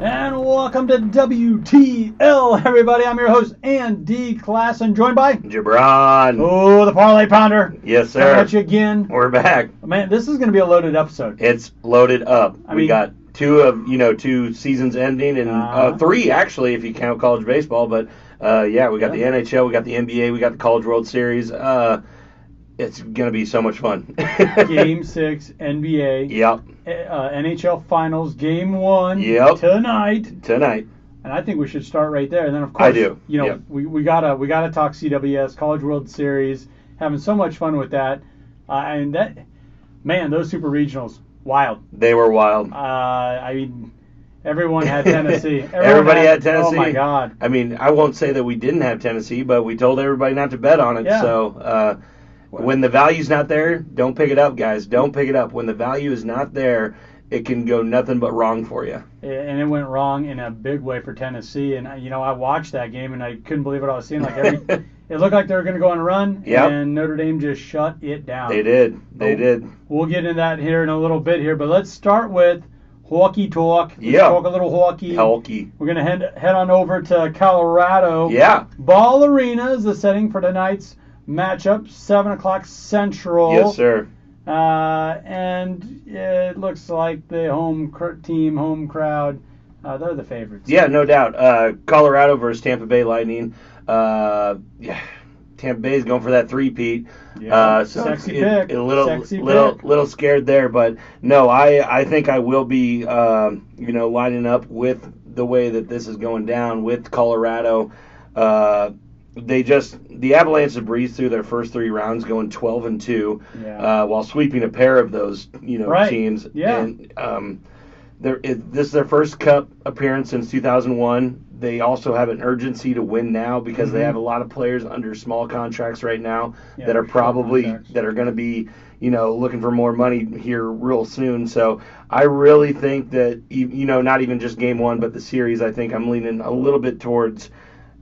And welcome to WTL, everybody. I'm your host, Andy Klassen, joined by Gibran. Oh, the Parlay Pounder. Yes, sir. Coming at you again. We're back. Man, this is going to be a loaded episode. It's loaded up. I We mean- got two seasons ending, and three actually if you count college baseball. But we got the NHL, we got the NBA, we got the College World Series. It's gonna be so much fun. Game 6, NBA. Yep. NHL Finals, Game 1. Yep. Tonight. And I think we should start right there. And then, of course, I do. Yep. we gotta talk CWS, College World Series. Having so much fun with that. And that, man, those super regionals, wild. They were wild. I mean, everyone had Tennessee. Everybody had Tennessee. Oh my God. I mean, I won't say that we didn't have Tennessee, but we told everybody not to bet on it. Yeah. So when the value's not there, don't pick it up, guys. Don't pick it up. When the value is not there, it can go nothing but wrong for you. And it went wrong in a big way for Tennessee. And I watched that game and I couldn't believe what I was seeing. It looked like they were going to go on a run, and Notre Dame just shut it down. They did. They did. We'll get into that here in a little bit here, but let's start with hockey talk. Let's Yeah. talk a little hockey. Hockey. We're going to head on over to Colorado. Yeah. Ball Arena is the setting for tonight's matchup, 7 o'clock Central. Yes, sir. And it looks like the home crowd, they're the favorites. Yeah, no doubt. Colorado versus Tampa Bay Lightning. Tampa Bay is going for that three-peat. Yeah, So sexy pick. A Sexy little scared there, but no, I think I will be lining up with the way that this is going down with Colorado. The Avalanche have breezed through their first 3 rounds, going 12-2, while sweeping a pair of those teams. Yeah. And this is their first Cup appearance since 2001. They also have an urgency to win now because they have a lot of players under small contracts right now that are going to be looking for more money here real soon. So I really think that not even just game 1 but the series, I think I'm leaning a little bit towards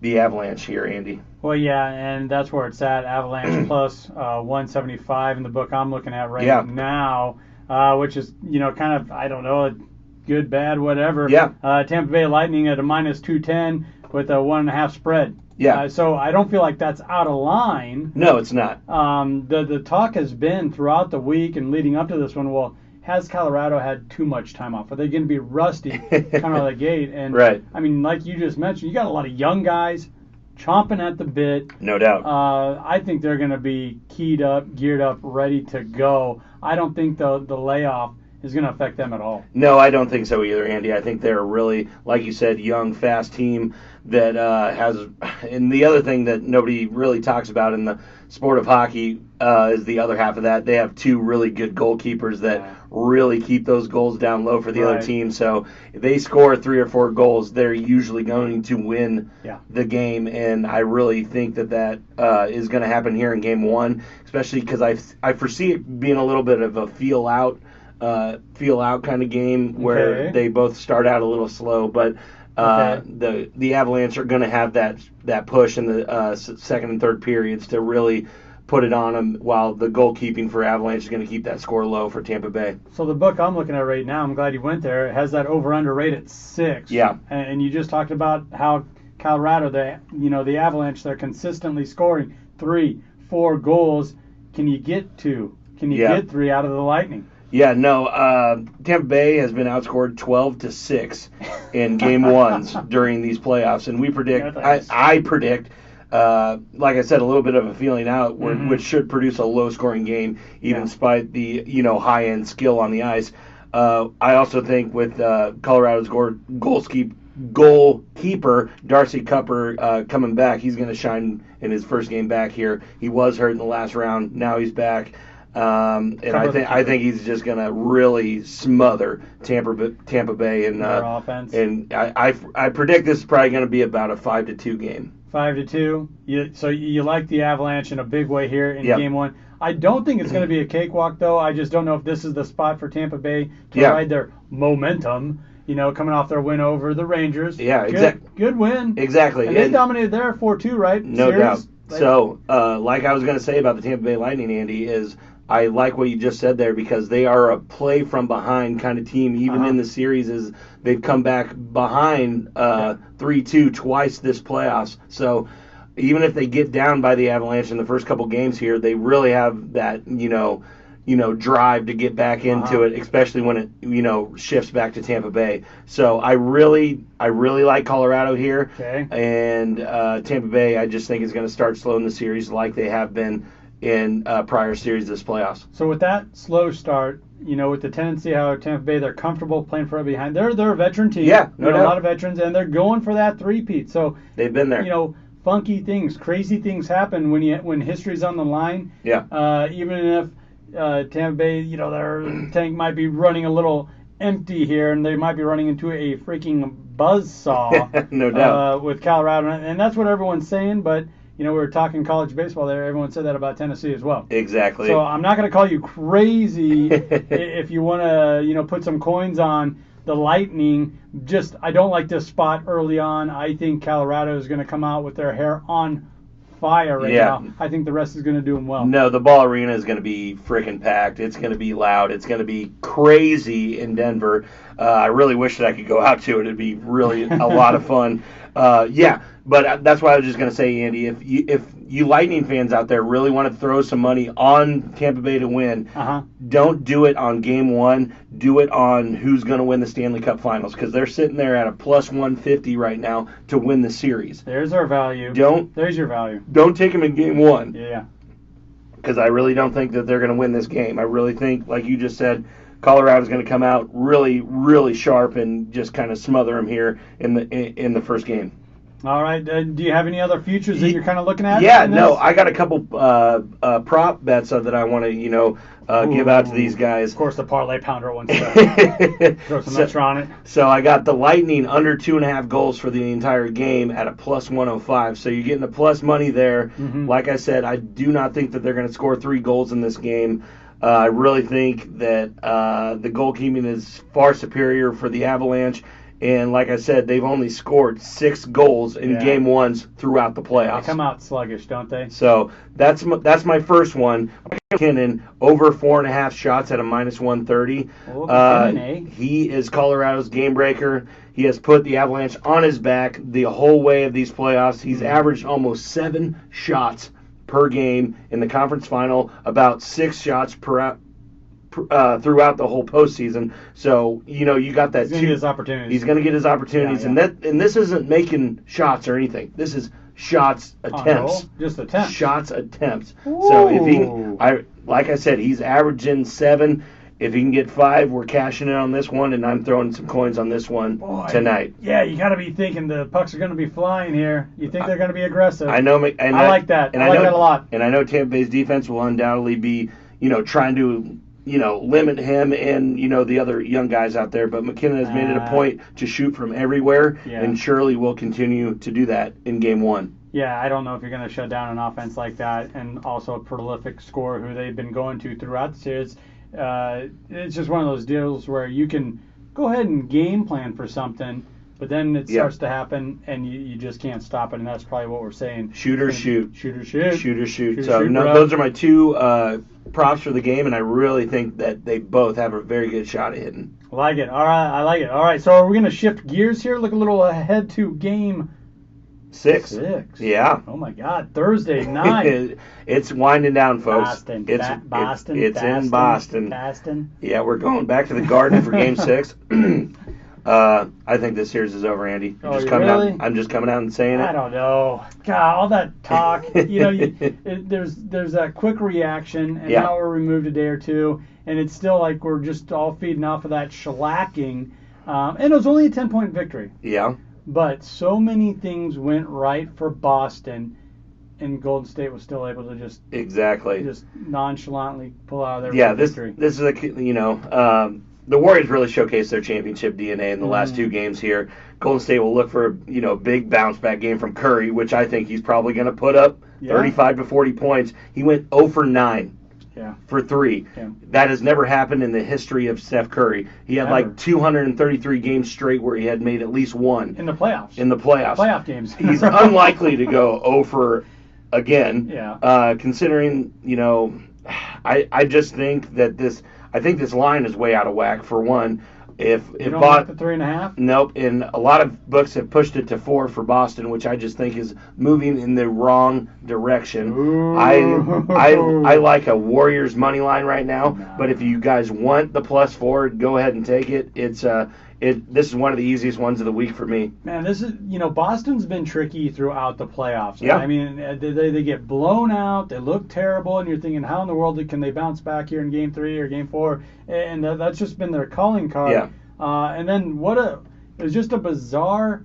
the Avalanche here, Andy. Well, yeah, and that's where it's at. Avalanche plus 175 in the book I'm looking at right now, which is kind of, I don't know, good, bad, whatever. Yeah. Tampa Bay Lightning at a minus 210 with a 1.5 spread. Yeah. So I don't feel like that's out of line. No, it's not. The talk has been throughout the week and leading up to this one, well, has Colorado had too much time off? Are they going to be rusty coming out of the gate? And right. I mean, like you just mentioned, you got a lot of young guys chomping at the bit. No doubt. I think they're going to be keyed up, geared up, ready to go. I don't think the layoff is going to affect them at all. No, I don't think so either, Andy. I think they're a really, like you said, young, fast team that has. And the other thing that nobody really talks about in the sport of hockey is the other half of that. They have 2 really good goalkeepers that really keep those goals down low for the other team. So if they score 3 or 4 goals, they're usually going to win the game. And I really think that is going to happen here in game 1, especially because I foresee it being a little bit of a feel out kind of game where they both start out a little slow, but the Avalanche are going to have that push in the second and third periods to really put it on them, while the goalkeeping for Avalanche is going to keep that score low for Tampa Bay. So the book I'm looking at right now, I'm glad you went there, it has that over-under rate at 6. Yeah. And you just talked about how Colorado, the Avalanche, they're consistently scoring 3, 4 goals. Can you get 2? Can you get 3 out of the Lightning? Yeah, no. Tampa Bay has been outscored 12-6 in game 1s during these playoffs, and we predict. I predict. Like I said, a little bit of a feeling out, which should produce a low-scoring game, even despite the high-end skill on the ice. I also think with Colorado's goalkeeper Darcy Cupper coming back, he's going to shine in his first game back here. He was hurt in the last round. Now he's back. And I think he's just going to really smother Tampa Bay in their offense. And I predict this is probably going to be about a 5-2 game. 5-2. So you like the Avalanche in a big way here in game 1. I don't think it's going to be a cakewalk, though. I just don't know if this is the spot for Tampa Bay to ride their momentum. Coming off their win over the Rangers. Yeah, exactly. Good win. Exactly. And they dominated there 4-2, right? No doubt. So, like I was going to say about the Tampa Bay Lightning, Andy, is I like what you just said there because they are a play from behind kind of team. Even in the series, is they've come back behind 3-2 twice this playoffs. So even if they get down by the Avalanche in the first couple games here, they really have that drive to get back into it, especially when it shifts back to Tampa Bay. So I really like Colorado here, and Tampa Bay I just think is going to start slow in the series like they have been in prior series this playoffs. So with that slow start, with the tendency how Tampa Bay, they're comfortable playing from behind. They're a veteran team. Yeah, no doubt. A lot of veterans, and they're going for that three-peat. So they've been there. Funky things, crazy things happen when history's on the line. Yeah. Even if Tampa Bay, their tank might be running a little empty here, and they might be running into a freaking buzzsaw. No doubt. With Colorado, and that's what everyone's saying. But we were talking college baseball there. Everyone said that about Tennessee as well. Exactly. So I'm not going to call you crazy if you want to, put some coins on the Lightning. Just I don't like this spot early on. I think Colorado is going to come out with their hair on fire right now. I think the rest is going to do them well. No, the Ball Arena is going to be freaking packed. It's going to be loud. It's going to be crazy in Denver. I really wish that I could go out to it. It'd be really a lot of fun. But that's why I was just going to say, Andy, if you Lightning fans out there really want to throw some money on Tampa Bay to win, don't do it on Game 1. Do it on who's going to win the Stanley Cup Finals, because they're sitting there at a plus 150 right now to win the series. There's our value. There's your value. Don't take them in Game 1. Yeah. Because I really don't think that they're going to win this game. I really think, like you just said, Colorado's going to come out really, really sharp and just kind of smother them here in the first game. All right. Do you have any other futures that you're kind of looking at? Yeah, no. I got a couple prop bets that I want to, give out to these guys. Of course, the parlay pounder one. Throw some extra on it. So I got the Lightning under 2.5 goals for the entire game at a plus 105. So you're getting the plus money there. Like I said, I do not think that they're going to score 3 goals in this game. I really think that the goalkeeping is far superior for the Avalanche. And like I said, they've only scored 6 goals in Game 1s throughout the playoffs. They come out sluggish, don't they? So that's my first one. McKinnon, over 4.5 shots at a minus 130. He is Colorado's game breaker. He has put the Avalanche on his back the whole way of these playoffs. He's averaged almost 7 shots per game in the conference final, about 6 shots throughout the whole postseason. So you got that. He's going to get his opportunities. He's going to get his opportunities, and this isn't making shots or anything. This is shots attempts. Just attempts. Shots attempts. Ooh. So if like I said, he's averaging 7. If he can get 5, we're cashing in on this one, and I'm throwing some coins on this one tonight. Yeah, you got to be thinking the pucks are going to be flying here. You think they're going to be aggressive? I know. I like that. I like that a lot. And I know Tampa Bay's defense will undoubtedly be, trying to limit him and, the other young guys out there. But McKinnon has made it a point to shoot from everywhere, and surely will continue to do that in Game 1. Yeah, I don't know if you're going to shut down an offense like that, and also a prolific scorer who they've been going to throughout the series. It's just one of those deals where you can go ahead and game plan for something, but then it starts to happen, and you just can't stop it, and that's probably what we're saying. Shooter, shoot. So those are my 2 props for the game, and I really think that they both have a very good shot at hitting. I like it. All right, I like it. All right, so are we going to shift gears here? Look a little ahead to Game 6. Yeah. Oh my God, Thursday night. It's winding down, folks. Boston. It's in Boston. Boston. Yeah, we're going back to the Garden for Game 6. I think this series is over, Andy. I'm just coming out and saying it. I don't know. God, all that talk. There's that quick reaction, and now we're removed a day or two, and it's still like we're just all feeding off of that shellacking. And it was only a 10-point victory. Yeah. But so many things went right for Boston, and Golden State was still able to just nonchalantly pull out of their victory. This is the Warriors really showcased their championship DNA in the last 2 games here. Golden State will look for a big bounce back game from Curry, which I think he's probably going to put up 35 to 40 points. He went 0 for 9. For 3. Yeah. That has never happened in the history of Steph Curry. He had like 233 games straight where he had made at least 1. In the playoffs. Playoff games. He's unlikely to go 0 for again. Yeah. Considering, I just think that this line is way out of whack, for one. If you don't like the 3.5? Nope, and a lot of books have pushed it to 4 for Boston, which I just think is moving in the wrong direction. I like a Warriors money line right now, but if you guys want the +4, go ahead and take it. This is one of the easiest ones of the week for me. Man, this is Boston's been tricky throughout the playoffs. Yeah. I mean, they get blown out, they look terrible, and you're thinking, how in the world can they bounce back here in Game 3 or Game 4? And that's just been their calling card. Yeah. And then it was just a bizarre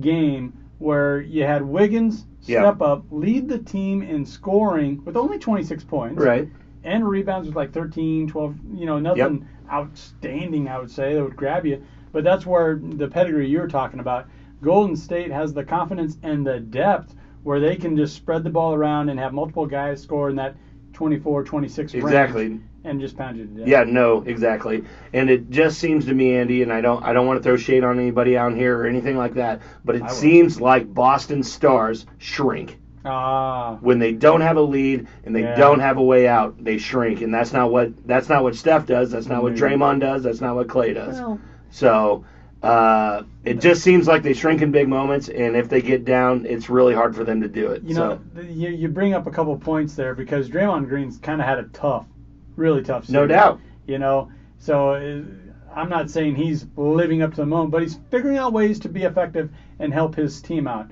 game where you had Wiggins step up, lead the team in scoring with only 26 points. Right. And rebounds with like 13, 12, nothing outstanding, I would say, that would grab you. But that's where the pedigree you were talking about. Golden State has the confidence and the depth where they can just spread the ball around and have multiple guys score in that 24, 26 range. Exactly. And just pound you to death. Yeah, no, exactly. And it just seems to me, Andy, and I don't want to throw shade on anybody out here or anything like that, but it seems like Boston Stars shrink. When they don't have a lead and they don't have a way out, they shrink, and that's not what Steph does. That's not what Draymond does. That's not what Clay does. Well, so it just seems like they shrink in big moments, and if they get down, it's really hard for them to do it. You bring up a couple points there because Draymond Green's kind of had a really tough season. No doubt. So I'm not saying he's living up to the moment, but he's figuring out ways to be effective and help his team out.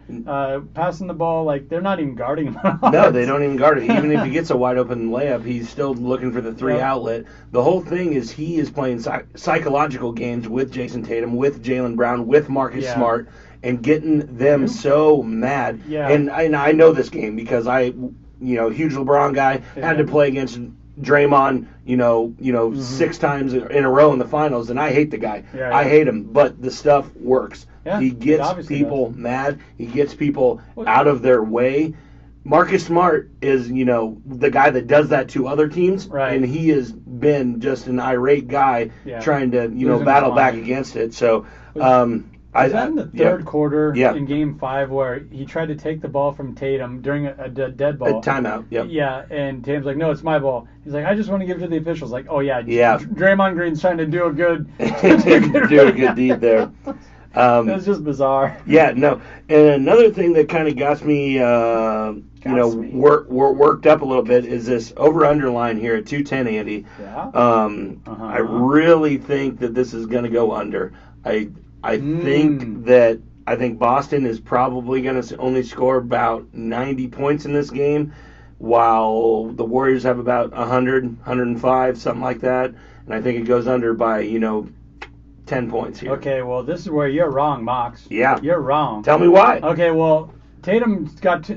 Passing the ball, like, they're not even guarding him. No, they don't even guard it. Even if he gets a wide open layup, he's still looking for the 3 outlet. The whole thing is he is playing psychological games with Jason Tatum, with Jaylen Brown, with Marcus Smart, and getting them so mad. Yeah. And I know this game because huge LeBron guy, had to play against Draymond, 6 times in a row in the finals, and I hate the guy. I hate him, but the stuff works. Yeah, he gets people mad. He gets people out of their way. Marcus Smart is, the guy that does that to other teams, and he has been just an irate guy trying to, battle back against it. So, was that in the third quarter in Game 5 where he tried to take the ball from Tatum during a dead ball? A timeout, yep. Yeah, and Tatum's like, no, it's my ball. He's like, I just want to give it to the officials. Like, oh, yeah. Draymond Green's trying to do a good deed there. It's just bizarre. Yeah, no. And another thing that kind of got me, worked up a little bit is this over-under line here at 210, Andy. Yeah. I really think that this is going to go under. I think Boston is probably going to only score about 90 points in this game, while the Warriors have about 100, 105, something like that. And I think it goes under by, 10 points here. Okay, well, this is where you're wrong, Mox. Yeah. You're wrong. Tell me why. Okay, well, Tatum got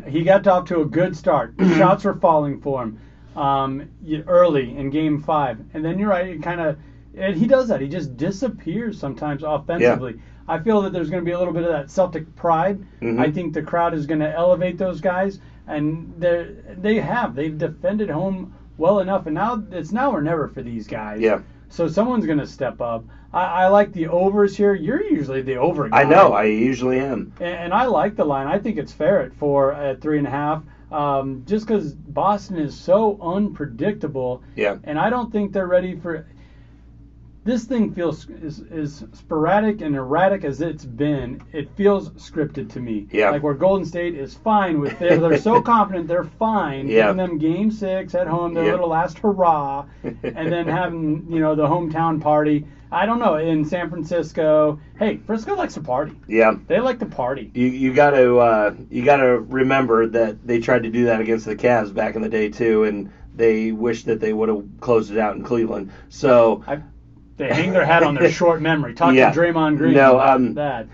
off to a good start. Shots were falling for him early in Game 5. And then you're right, and he does that. He just disappears sometimes offensively. Yeah. I feel that there's going to be a little bit of that Celtic pride. Mm-hmm. I think the crowd is going to elevate those guys, and they've defended home well enough, and now it's now or never for these guys. Yeah. So someone's going to step up. I like the overs here. You're usually the over guy. I know. I usually am. And I like the line. I think it's fair at 3.5. Just because Boston is so unpredictable. Yeah. And I don't think they're ready for. This thing feels as sporadic and erratic as it's been. It feels scripted to me. Yeah. Like where Golden State is fine with they're so confident they're fine. Yeah. Giving them Game 6 at home, their little last hurrah, and then having the hometown party. I don't know, in San Francisco. Hey, Frisco likes to party. Yeah. They like to party. You got to remember that they tried to do that against the Cavs back in the day too, and they wish that they would have closed it out in Cleveland. So. They hang their hat on their short memory. Talk to Draymond Green about that.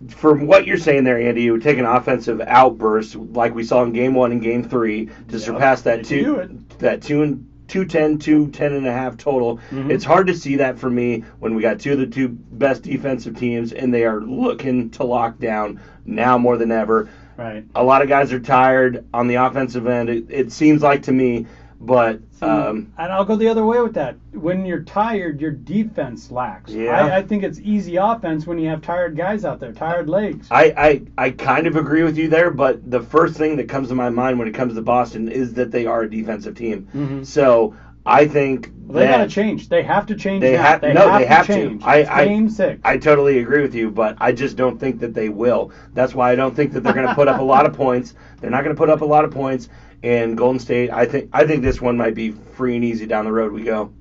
From what you're saying there, Andy, you would take an offensive outburst like we saw in Game 1 and Game 3 to surpass that 210.5 total. Mm-hmm. It's hard to see that for me when we got two of the two best defensive teams, and they are looking to lock down now more than ever. Right. A lot of guys are tired on the offensive end. It seems like to me But and I'll go the other way with that. When you're tired, your defense lacks. Yeah. I think it's easy offense when you have tired guys out there, tired legs. I kind of agree with you there, but the first thing that comes to my mind when it comes to Boston is that they are a defensive team. Mm-hmm. So I think they got to change. They have to change. They have to change. Game 6. I totally agree with you, but I just don't think that they will. That's why I don't think that they're going to put up a lot of points. They're not going to put up a lot of points. And Golden State, I think this one might be free and easy down the road we go.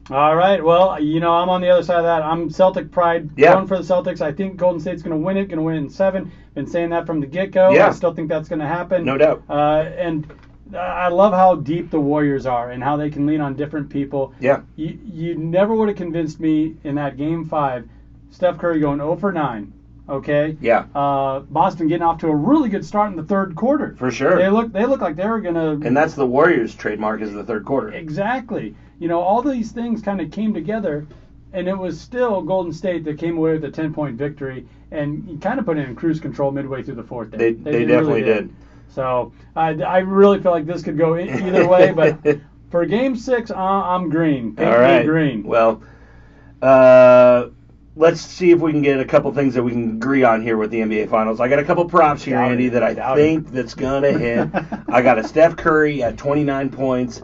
All right. Well, I'm on the other side of that. I'm Celtic pride going for the Celtics. I think Golden State's going to win it, going to win it in 7. Been saying that from the get-go. Yeah. I still think that's going to happen. No doubt. And I love how deep the Warriors are and how they can lean on different people. Yeah. You never would have convinced me in that Game 5, Steph Curry going 0 for 9. Okay. Yeah. Boston getting off to a really good start in the third quarter. For sure. They look like they were gonna. And that's the Warriors' trademark is the third quarter. Exactly. All these things kind of came together, and it was still Golden State that came away with a 10-point victory, and you kind of put it in cruise control midway through the fourth. They definitely did. So I really feel like this could go either way, but for Game 6, I'm green. Paint All right. me green. Well. Let's see if we can get a couple things that we can agree on here with the NBA Finals. I got a couple props here, Andy, that I think that's going to hit. I got a Steph Curry at 29 points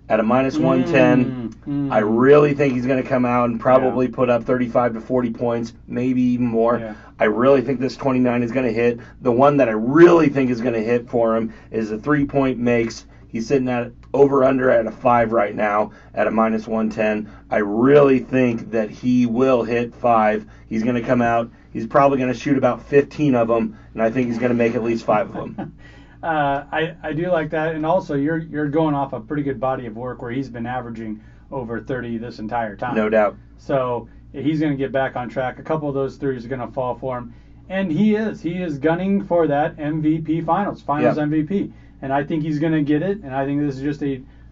at a minus 110. I really think he's going to come out and probably put up 35 to 40 points, maybe even more. Yeah. I really think this 29 is going to hit. The one that I really think is going to hit for him is the 3-point makes. He's sitting at over-under at a 5 right now at a minus 110. I really think that he will hit 5. He's going to come out. He's probably going to shoot about 15 of them, and I think he's going to make at least 5 of them. I do like that, and also you're going off a pretty good body of work where he's been averaging over 30 this entire time. No doubt. So he's going to get back on track. A couple of those threes are going to fall for him, and he is gunning for that MVP Finals MVP. And I think he's going to get it, and I think this is just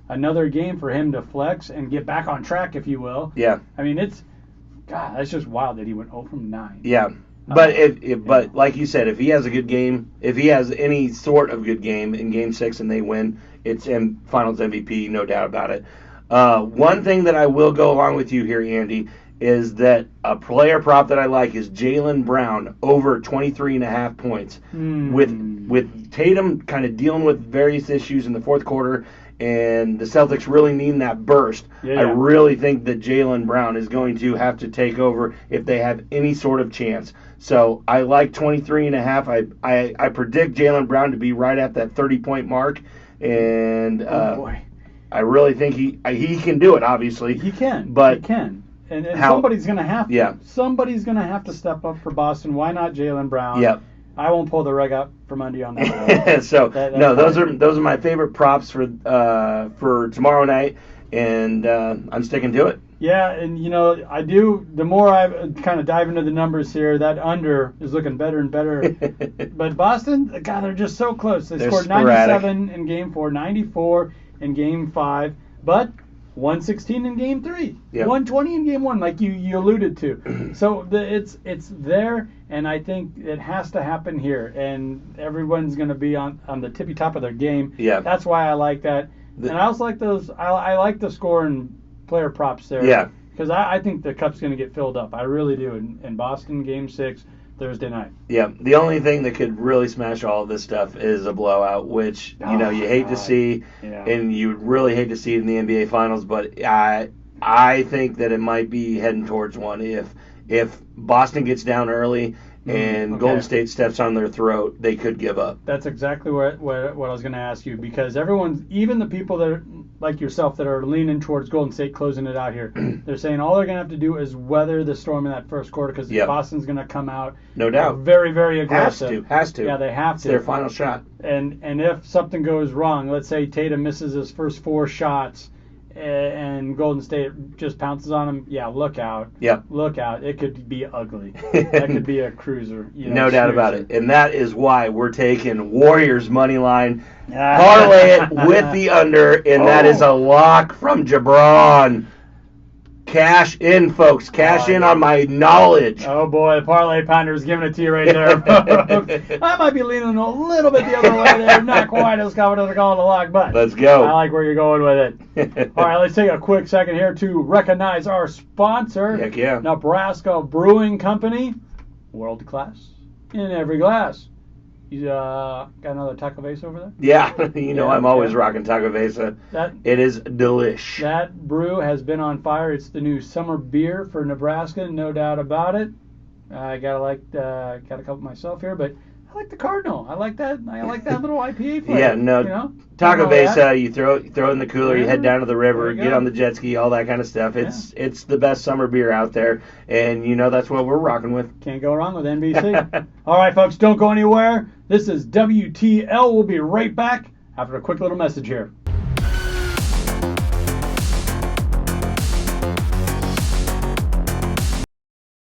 another game for him to flex and get back on track, if you will. Yeah. I mean, that's just wild that he went 0 from 9. Yeah. But but like you said, if he has a good game, if he has any sort of good game in Game 6 and they win, it's Finals MVP, no doubt about it. One thing that I will go along with you here, Andy, is that a player prop that I like is Jaylen Brown over 23.5 points. With Tatum kind of dealing with various issues in the fourth quarter and the Celtics really needing that burst, I really think that Jaylen Brown is going to have to take over if they have any sort of chance. So I like 23.5. I predict Jaylen Brown to be right at that 30-point mark, and I really think he can do it, obviously. He can. But he can. And somebody's going to have to. Yeah. Somebody's going to have to step up for Boston. Why not Jaylen Brown? Yep. I won't pull the rug out from under you on that. Those are my favorite props for tomorrow night, and I'm sticking to it. Yeah, and I do. The more I kind of dive into the numbers here, that under is looking better and better. But Boston, God, they're just so close. They scored sporadic. 97 in Game 4, 94 in Game 5, but 116 in Game 3, 120 in Game 1, like you alluded to. So it's there, and I think it has to happen here, and everyone's going to be on the tippy top of their game. Yeah. That's why I like that. And I also like those. I like the score and player props there. Yeah. Because I think the cup's going to get filled up. I really do. In Boston, Game 6, Thursday night. Yeah. The only thing that could really smash all of this stuff is a blowout, which you hate to see, and you really hate to see it in the NBA Finals. But I think that it might be heading towards one if Boston gets down early and Golden State steps on their throat, they could give up. That's exactly what I was going to ask you, because even the people that are like yourself that are leaning towards Golden State closing it out here, they're saying all they're going to have to do is weather the storm in that first quarter, because Boston's going to come out no doubt very, very aggressive. Has to. Yeah, they have to. It's their final shot. And if something goes wrong, let's say Tatum misses his first 4 shots, and Golden State just pounces on him, look out. Yep. Look out. It could be ugly. That could be a cruiser. No doubt about it. And that is why we're taking Warriors money line, parlay it with the under, and that is a lock from Jabron. Cash in, folks. Cash in on my knowledge. Oh, boy. The Parlay Pounder's giving it to you right there. I might be leaning a little bit the other way there. Not quite as confident to call it a lock, but let's go. I like where you're going with it. All right, let's take a quick second here to recognize our sponsor. Heck yeah. Nebraska Brewing Company. World class in every glass. You got another Taco Besa over there? Yeah, I'm always rocking Taco Besa. It is delish. That brew has been on fire. It's the new summer beer for Nebraska, no doubt about it. I got a couple myself here, but I like the Cardinal. I like that little IPA flavor. Yeah, no. Taco Besa, you throw it in the cooler, you head down to the river, get on the jet ski, all that kind of stuff. It's the best summer beer out there, and that's what we're rocking with. Can't go wrong with NBC. All right, folks, don't go anywhere. This is WTL. We'll be right back after a quick little message here.